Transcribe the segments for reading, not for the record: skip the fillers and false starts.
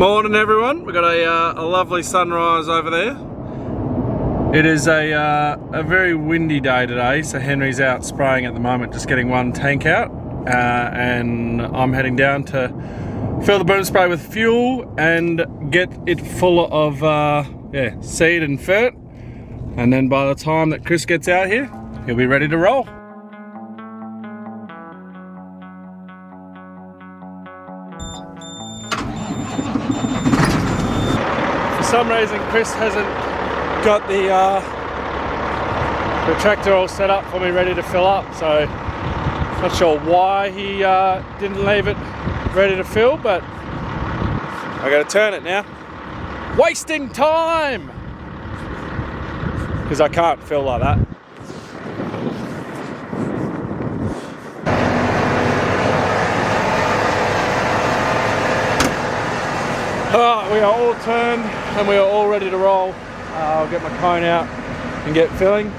Morning everyone, we've got a lovely sunrise over there. It is a very windy day today, so Henry's out spraying at the moment, just getting one tank out, and I'm heading down to fill the boom spray with fuel and get it full of seed and fert, and then by the time that Chris gets out here, he'll be ready to roll. For some reason Chris hasn't got the tractor all set up for me ready to fill up, so not sure why he didn't leave it ready to fill, but I gotta turn it now. Wasting time! Because I can't fill like that. Alright, we are all turned and we are all ready to roll. I'll get my cone out and get filling.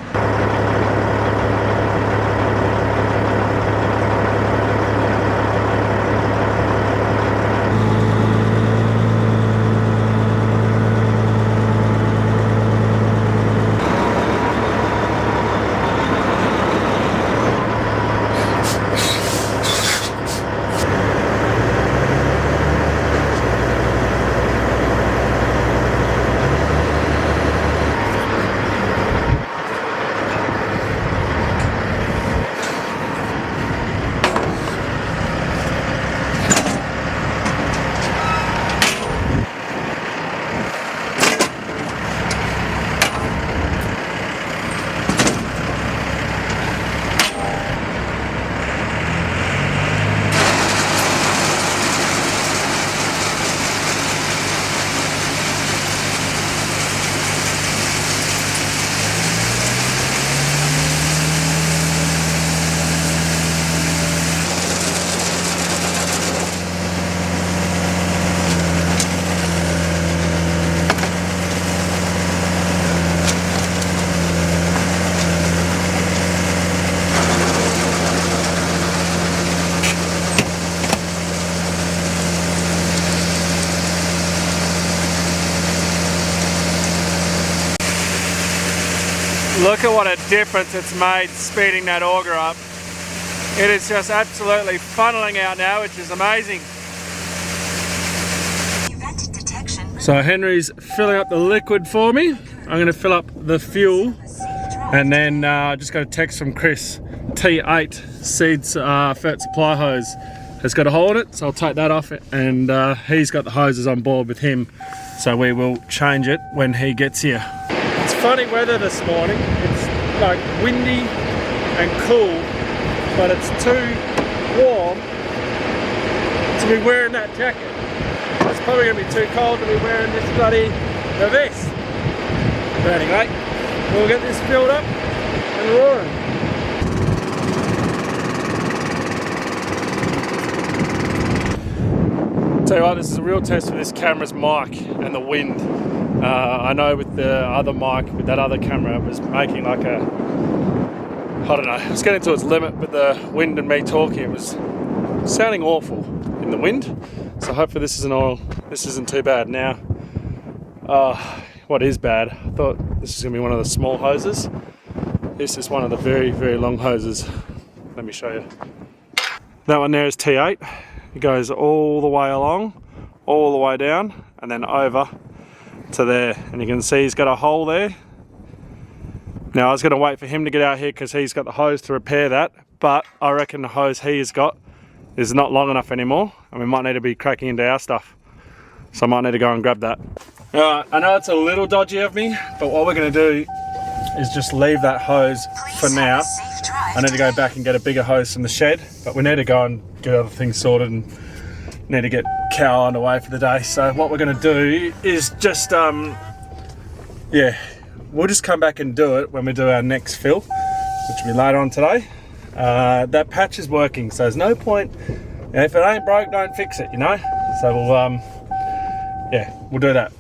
Look at what a difference it's made speeding that auger up. It is just absolutely funneling out now, which is amazing. So Henry's filling up the liquid for me. I'm going to fill up the fuel, and then just got a text from Chris. T8 seeds fert supply hose has got a hole in it, so I'll take that off, and he's got the hoses on board with him, so we will change it when he gets here. It's funny weather this morning. It's like windy and cool, but it's too warm to be wearing that jacket. It's probably going to be too cold to be wearing this bloody vest. But anyway, we'll get this filled up and roaring. Tell you what, this is a real test for this camera's mic and the wind. I know with the other mic, with that other camera, it was making like a, I don't know, it was getting to its limit with the wind and me talking. It was sounding awful in the wind. So hopefully this isn't too bad. Now, what is bad, I thought this was going to be one of the small hoses. This is one of the very, very long hoses. Let me show you. That one there is T8. It goes all the way along, all the way down, and then over to there, and you can see he's got a hole there. Now I was going to wait for him to get out here because he's got the hose to repair that, but I reckon the hose he has got is not long enough anymore, and we might need to be cracking into our stuff, so I might need to go and grab that. Alright, I know it's a little dodgy of me, but what we're going to do is just leave that hose for now. I need to go back and get a bigger hose from the shed, but we need to go and get other things sorted and need to get cow underway for the day. So what we're going to do is just we'll just come back and do it when we do our next fill, which will be later on today. That patch is working, so there's no point, if it ain't broke, don't fix it, you know. So we'll do that.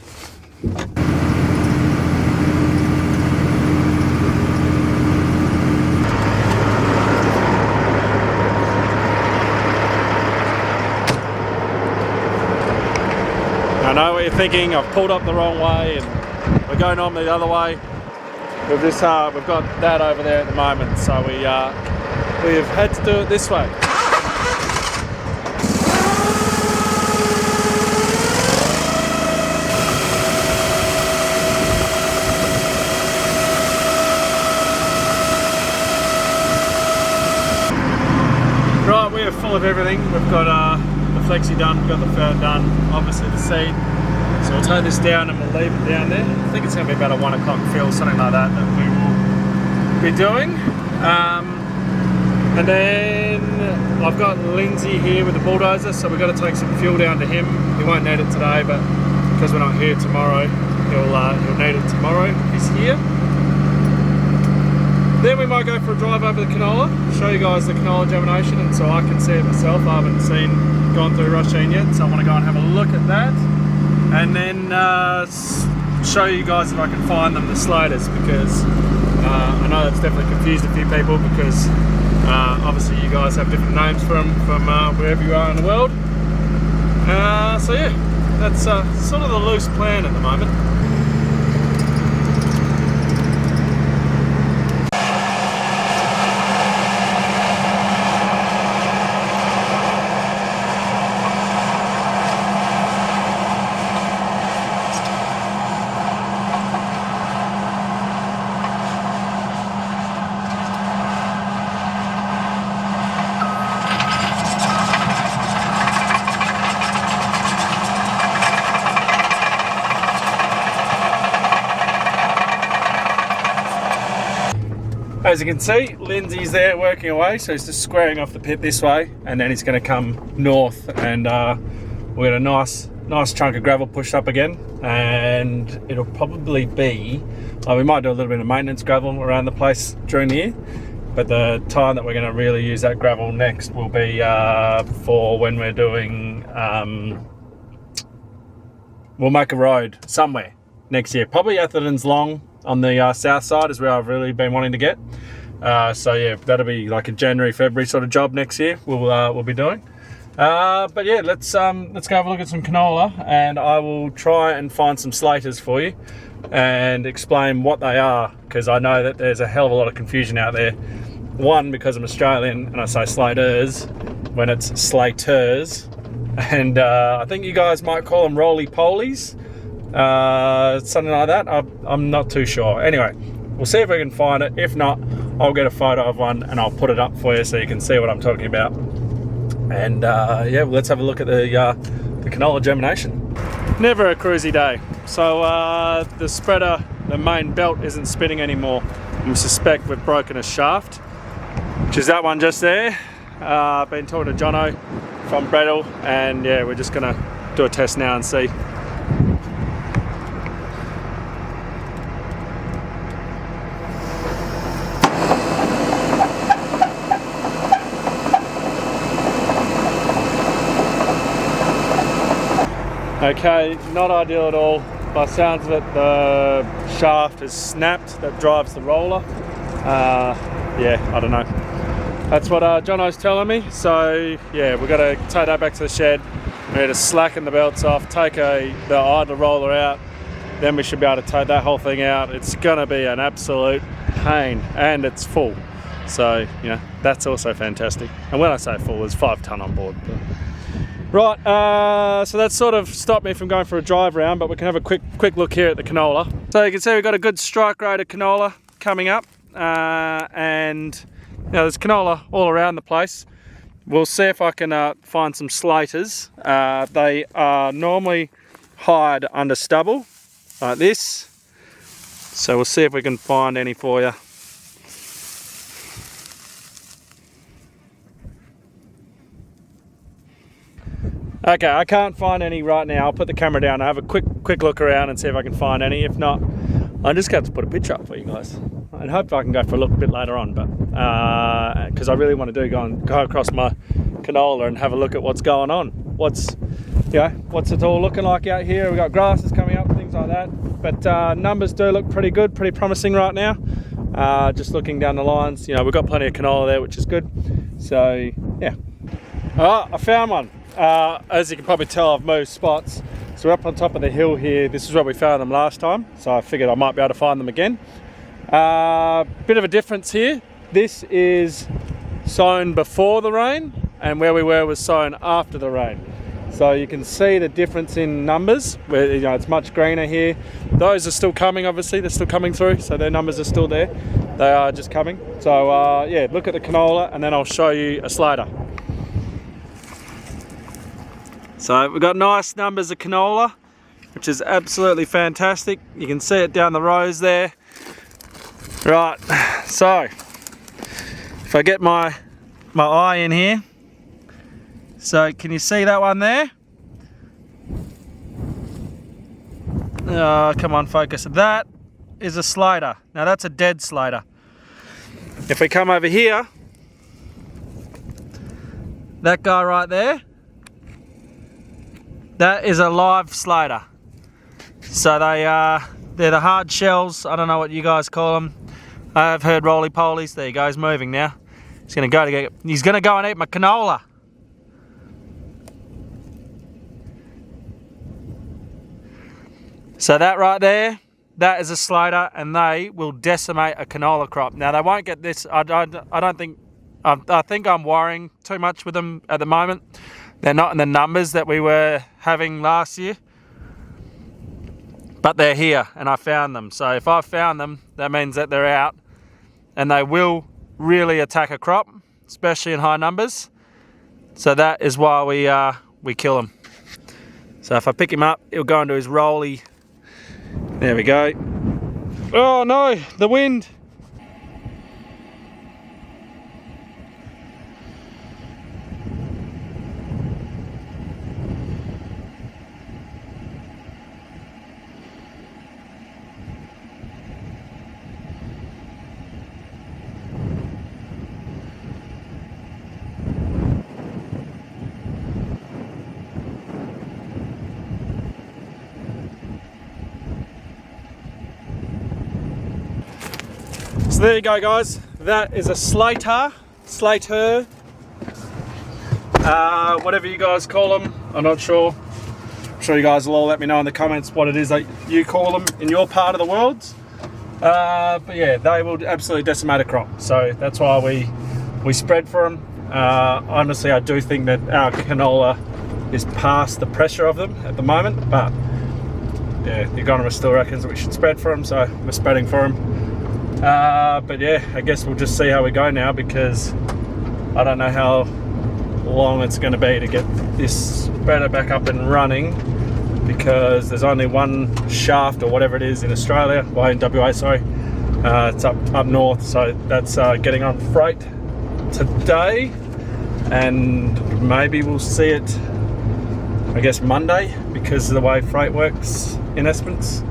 I know what you're thinking, I've pulled up the wrong way and we're going normally the other way. We've got that over there at the moment, so we've had to do it this way. Right, we are full of everything. We've got the flexi done, we've got the fern done, obviously the seed. So we'll take this down and we'll leave it down there. I think it's going to be about a 1 o'clock fill, something like that we will be doing. And then I've got Lindsay here with the bulldozer, so we've got to take some fuel down to him. He won't need it today, but because we're not here tomorrow, he'll need it tomorrow if he's here. Then we might go for a drive over the canola, show you guys the canola germination, and so I can see it myself. I haven't gone through Rhiannon yet, so I want to go and have a look at that. And then show you guys if I can find them the sliders, because I know that's definitely confused a few people, because obviously you guys have different names from wherever you are in the world. So yeah, that's sort of the loose plan at the moment. As you can see, Lindsay's there working away, so he's just squaring off the pit this way, and then he's going to come north, and we've got a nice chunk of gravel pushed up again, and it'll probably be, we might do a little bit of maintenance gravel around the place during the year, but the time that we're going to really use that gravel next will be for when we're doing, we'll make a road somewhere next year, probably Atherton's Long on the south side is where I've really been wanting to get. So yeah, that'll be like a January, February sort of job next year. We'll be doing. But yeah, let's go have a look at some canola, and I will try and find some slaters for you and explain what they are, because I know that there's a hell of a lot of confusion out there. One, because I'm Australian and I say slaters when it's slaters, and I think you guys might call them roly-polies. Something like that. I'm not too sure. Anyway, we'll see if we can find it. If not, I'll get a photo of one and I'll put it up for you so you can see what I'm talking about. And yeah, let's have a look at the canola germination. Never a cruisy day. So the spreader, the main belt isn't spinning anymore. I suspect we've broken a shaft, which is that one just there. Been talking to Jono from Bredal, and yeah, we're just gonna do a test now and see. Okay, not ideal at all. By the sounds of it, the shaft is snapped that drives the roller. Yeah, I don't know. That's what Jono's telling me. So yeah, we've got to take that back to the shed. We need to slacken the belts off, take the idler roller out, then we should be able to take that whole thing out. It's gonna be an absolute pain, and it's full. So, you know, that's also fantastic. And when I say full, there's 5 ton on board. Right, so that sort of stopped me from going for a drive round, but we can have a quick look here at the canola. So you can see we've got a good strike rate of canola coming up, and you know, there's canola all around the place. We'll see if I can find some slaters. They are normally hide under stubble, like this. So we'll see if we can find any for you. Okay, I can't find any right now. I'll put the camera down and have a quick look around and see if I can find any. If not, I'm just going to put a picture up for you guys, and hope I can go for a look a bit later on. But because I really want to go across my canola and have a look at what's going on. What's it all looking like out here? We've got grasses coming up, things like that. But numbers do look pretty good, pretty promising right now. Just looking down the lines, you know, we've got plenty of canola there, which is good. So yeah. Oh, I found one. As you can probably tell, I've moved spots. So we're up on top of the hill here. This is where we found them last time, so I figured I might be able to find them again. Bit of a difference here. This is sown before the rain, and where we were was sown after the rain. So you can see the difference in numbers, where it's much greener here. Those are still coming, obviously, they're still coming through, so their numbers are still there. They are just coming. So yeah, look at the canola and then I'll show you a slater. So we've got nice numbers of canola, which is absolutely fantastic. You can see it down the rows there. Right, so if I get my eye in here, so can you see that one there? Oh, come on, focus. That is a slater. Now that's a dead slater. If we come over here, that guy right there, that is a live slater. So they're the hard shells. I don't know what you guys call them. I've heard roly-polies. There he goes, moving now. He's gonna go and eat my canola. So that right there, that is a slater, and they will decimate a canola crop. Now they won't get this. I think I'm worrying too much with them at the moment. They're not in the numbers that we were having last year, but they're here, and I found them. So if I found them, that means that they're out, and they will really attack a crop, especially in high numbers. So that is why we kill them. So if I pick him up, he'll go into his rolly. There we go. Oh no, the wind. So there you go, guys. That is a slater, whatever you guys call them. I'm not sure. I'm sure you guys will all let me know in the comments what it is that you call them in your part of the world. But yeah, they will absolutely decimate a crop. So that's why we spread for them. Honestly, I do think that our canola is past the pressure of them at the moment, but yeah, the agronomist still reckons that we should spread for them, so we're spreading for them. But yeah, I guess we'll just see how we go now, because I don't know how long it's going to be to get this spreader back up and running, because there's only one shaft or whatever it is in Australia, well in WA, sorry. It's up north, so that's getting on freight today, and maybe we'll see it, I guess, Monday, because of the way freight works in Esperance.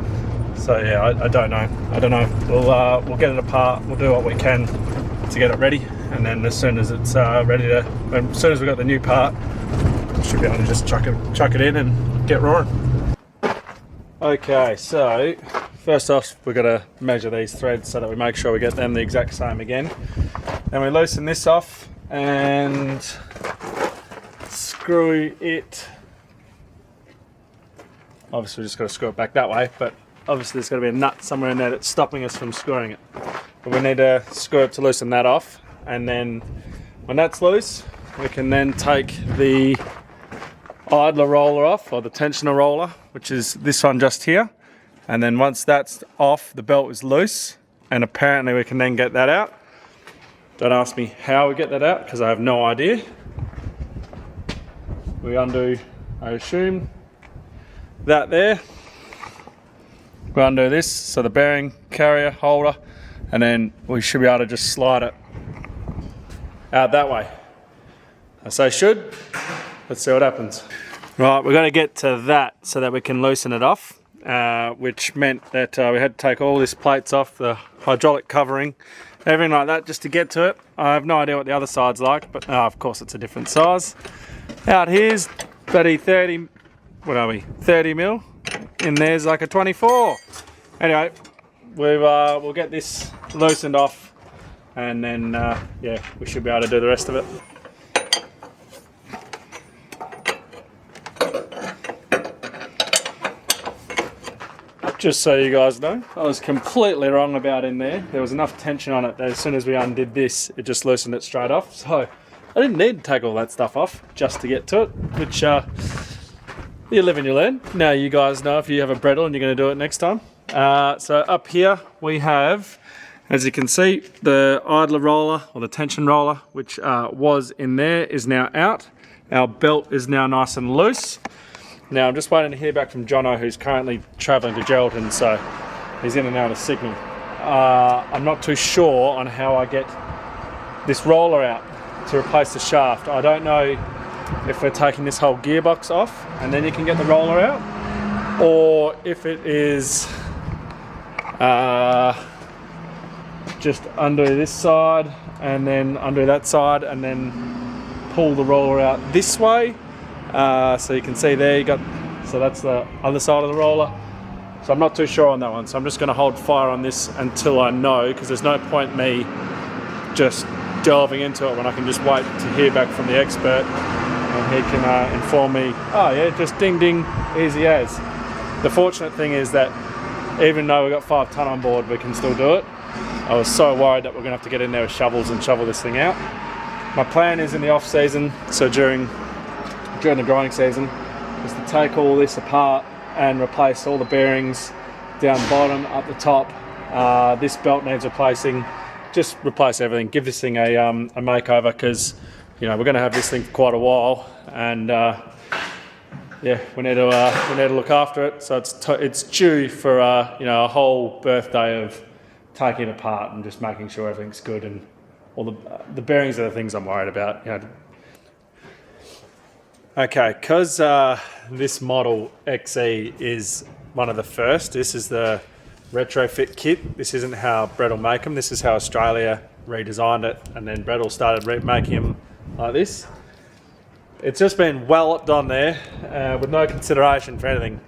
So yeah, I don't know. We'll get it apart. We'll do what we can to get it ready, and then as soon as it's ready to, as soon as we've got the new part, we should be able to just chuck it in and get roaring. Okay, so first off, we've got to measure these threads so that we make sure we get them the exact same again. Then we loosen this off and screw it. Obviously, we just got to screw it back that way, but obviously there's got to be a nut somewhere in there that's stopping us from screwing it. But we need to screw it to loosen that off, and then when that's loose, we can then take the idler roller off, or the tensioner roller, which is this one just here. And then once that's off, the belt is loose, and apparently we can then get that out. Don't ask me how we get that out, because I have no idea. We undo, I assume, that there. We undo this, so the bearing carrier holder, and then we should be able to just slide it out that way. I say should. Let's see what happens. Right, we're going to get to that so that we can loosen it off, which meant that we had to take all these plates off, the hydraulic covering, everything like that, just to get to it. I have no idea what the other side's like, but of course it's a different size. Out here's bloody 30, what are we, 30 mil. In there's like a 24. Anyway, we'll get this loosened off, and then yeah, we should be able to do the rest of it. Just so you guys know, I was completely wrong about in there. There was enough tension on it that as soon as we undid this, it just loosened it straight off. So I didn't need to take all that stuff off just to get to it, which you live and you learn. Now you guys know if you have a bredal and you're going to do it next time. So up here we have, as you can see, the idler roller or the tension roller, which was in there, is now out. Our belt is now nice and loose. Now I'm just waiting to hear back from Jono, who's currently travelling to Geraldton, so he's in and out of signal. I'm not too sure on how I get this roller out to replace the shaft. I don't know if we're taking this whole gearbox off and then you can get the roller out, or if it is just undo this side and then undo that side and then pull the roller out this way. So you can see there you got, so that's the other side of the roller. So I'm not too sure on that one, so I'm just going to hold fire on this until I know, because there's no point me just delving into it when I can just wait to hear back from the expert and he can inform me, oh yeah, just ding ding, easy as. The fortunate thing is that even though we've got 5 ton on board, we can still do it. I was so worried that we're going to have to get in there with shovels and shovel this thing out. My plan is in the off season, so during the growing season, is to take all this apart and replace all the bearings down the bottom, up the top. This belt needs replacing. Just replace everything. Give this thing a makeover, because you know we're going to have this thing for quite a while, and yeah, we need to look after it. So it's due for a whole birthday of taking it apart and just making sure everything's good, and all the bearings are the things I'm worried about. Okay, because this model XE is one of the first, this is the retrofit kit. This isn't how bredal make them. This is how Australia redesigned it, and then bredal started making them like this. It's just been walloped on there with no consideration for anything,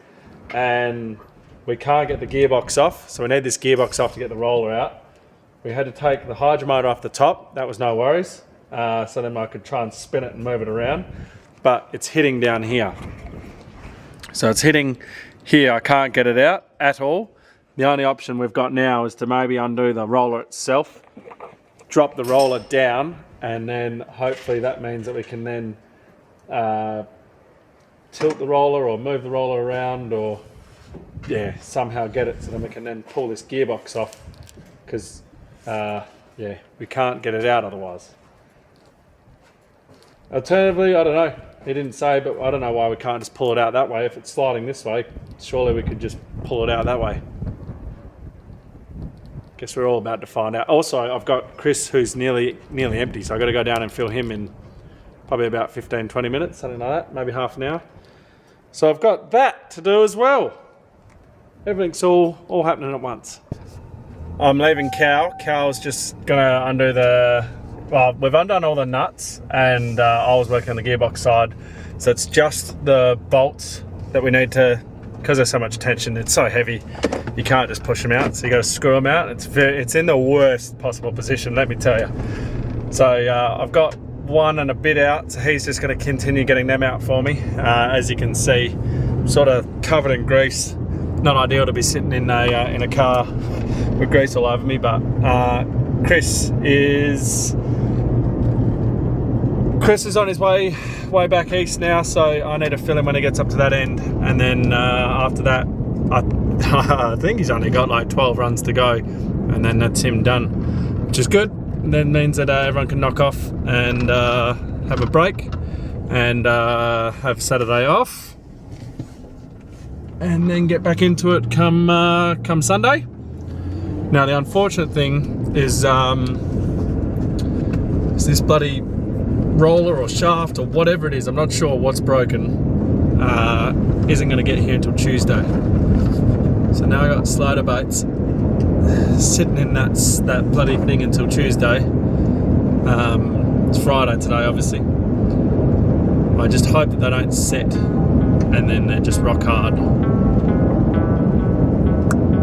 and we can't get the gearbox off, so we need this gearbox off to get the roller out. We had to take the hydro motor off the top. That was no worries, so then I could try and spin it and move it around. But it's hitting down here. So it's hitting here, I can't get it out at all. The only option we've got now is to maybe undo the roller itself, drop the roller down, and then hopefully that means that we can then tilt the roller or move the roller around, or yeah, somehow get it so then we can then pull this gearbox off, because yeah, we can't get it out otherwise. Alternatively, I don't know. He didn't say, but I don't know why we can't just pull it out that way. If it's sliding this way, surely we could just pull it out that way. Guess we're all about to find out. Also, I've got Chris, who's nearly empty, so I've got to go down and fill him in probably about 15-20 minutes, something like that, maybe half an hour. So I've got that to do as well. Everything's all happening at once. I'm leaving Cal. Cal's just gonna undo well, we've undone all the nuts, and I was working on the gearbox side, so it's just the bolts that we need to, because there's so much tension, it's so heavy, you can't just push them out, so you got to screw them out. It's in the worst possible position, let me tell you. So I've got one and a bit out, so he's just going to continue getting them out for me. As you can see, sort of covered in grease. Not ideal to be sitting in a car with grease all over me, but Chris is on his way back east now, so I need to fill him when he gets up to that end, and then after that I think he's only got like 12 runs to go, and then that's him done, which is good. And then means that everyone can knock off and have a break and have Saturday off, and then get back into it come Sunday. Now the unfortunate thing is this bloody roller or shaft or whatever it is, I'm not sure what's broken, isn't going to get here until Tuesday. So now I got slider baits sitting in that bloody thing until Tuesday. It's Friday today, obviously. I just hope that they don't set and then they just rock hard.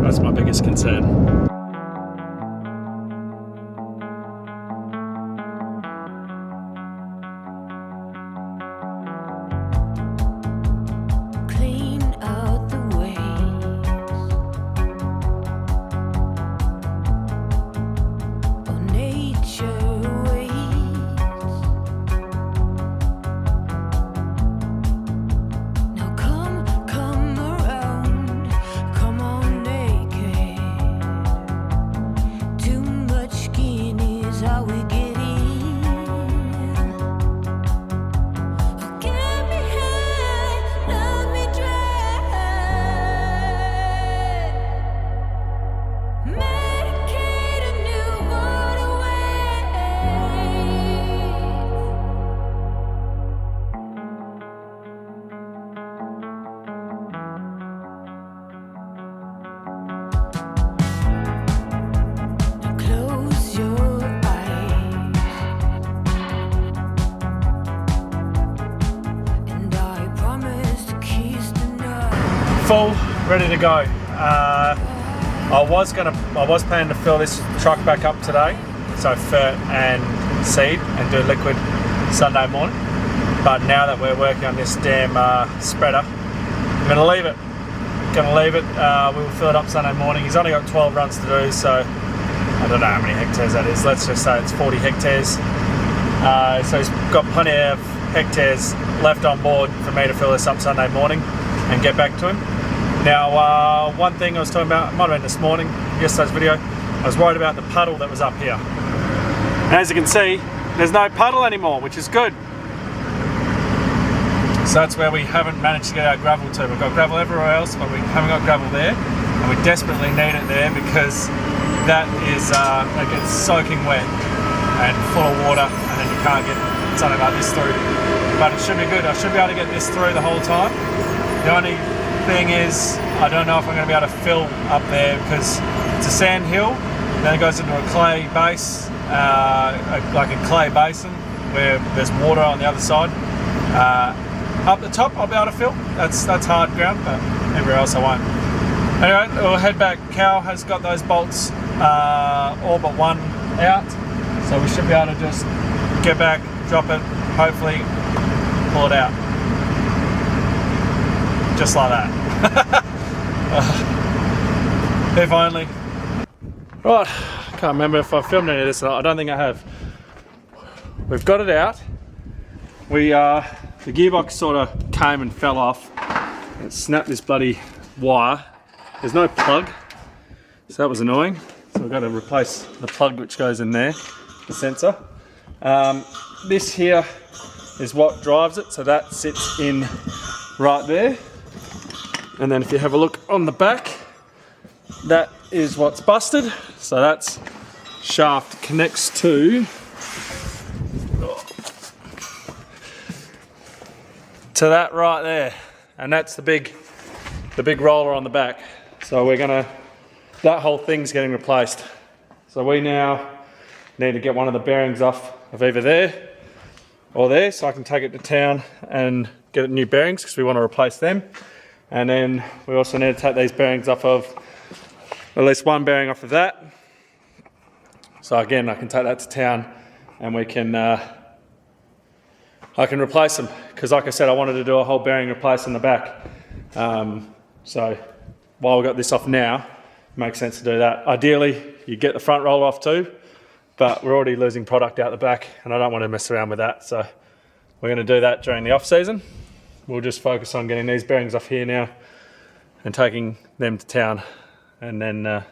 That's my biggest concern. full, ready to go. I was planning to fill this truck back up today, so fert and seed, and do liquid Sunday morning. But now that we're working on this damn spreader, I'm gonna leave it. We will fill it up Sunday morning. He's only got 12 runs to do, so I don't know how many hectares that is. Let's just say it's 40 hectares. So he's got plenty of hectares left on board for me to fill this up Sunday morning and get back to him. Now, one thing I was talking about, it might have been this morning, yesterday's video, I was worried about the puddle that was up here. And as you can see, there's no puddle anymore, which is good. So that's where we haven't managed to get our gravel to. We've got gravel everywhere else, but we haven't got gravel there. And we desperately need it there because that is, it gets soaking wet and full of water, and then you can't get something like this through. But it should be good. I should be able to get this through the whole time. The only thing is, I don't know if I'm going to be able to fill up there because it's a sand hill, then it goes into a clay base, like a clay basin where there's water on the other side. Up the top I'll be able to fill, that's hard ground, but everywhere else I won't. Anyway, we'll head back. Cal has got those bolts all but one out, so we should be able to just get back, drop it, hopefully pull it out. Just like that. If only. Right, I can't remember if I filmed any of this or not. I don't think I have. We've got it out. The gearbox sort of came and fell off. It snapped this bloody wire. There's no plug, so that was annoying. So we've got to replace the plug which goes in there, the sensor. This here is what drives it, so that sits in right there. And then if you have a look on the back, that is what's busted. So that's shaft connects to that right there, and that's the big roller on the back. So that whole thing's getting replaced. So we now need to get one of the bearings off of either there or there, so I can take it to town and get new bearings because we want to replace them. And then we also need to take these bearings off of, at least one bearing off of that. So again, I can take that to town and we can I can replace them, because like I said, I wanted to do a whole bearing replace in the back. So while we've got this off now, it makes sense to do that. Ideally, you get the front roller off too, but we're already losing product out the back and I don't want to mess around with that. So we're going to do that during the off season. We'll just focus on getting these bearings off here now and taking them to town. And then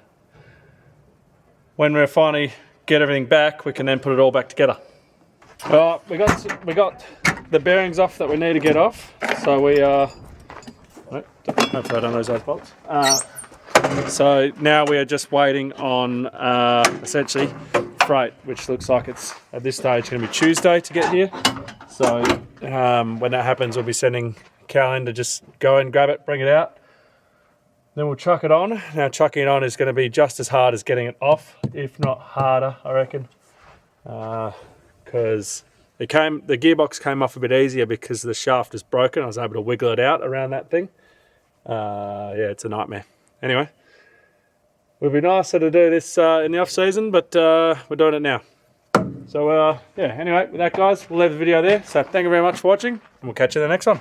when we finally get everything back, we can then put it all back together. Well, we got the bearings off that we need to get off. So we hopefully I don't lose those bolts. So now we are just waiting on essentially freight, which looks like it's at this stage going to be Tuesday to get here. So when that happens, we'll be sending Cal in to just go and grab it, bring it out. Then we'll chuck it on. Now chucking it on is going to be just as hard as getting it off, if not harder, I reckon. Because the gearbox came off a bit easier because the shaft is broken. I was able to wiggle it out around that thing. Yeah, it's a nightmare. Anyway, it would be nicer to do this in the off season, but we're doing it now. So yeah, anyway, with that guys, we'll leave the video there. So thank you very much for watching, and we'll catch you in the next one.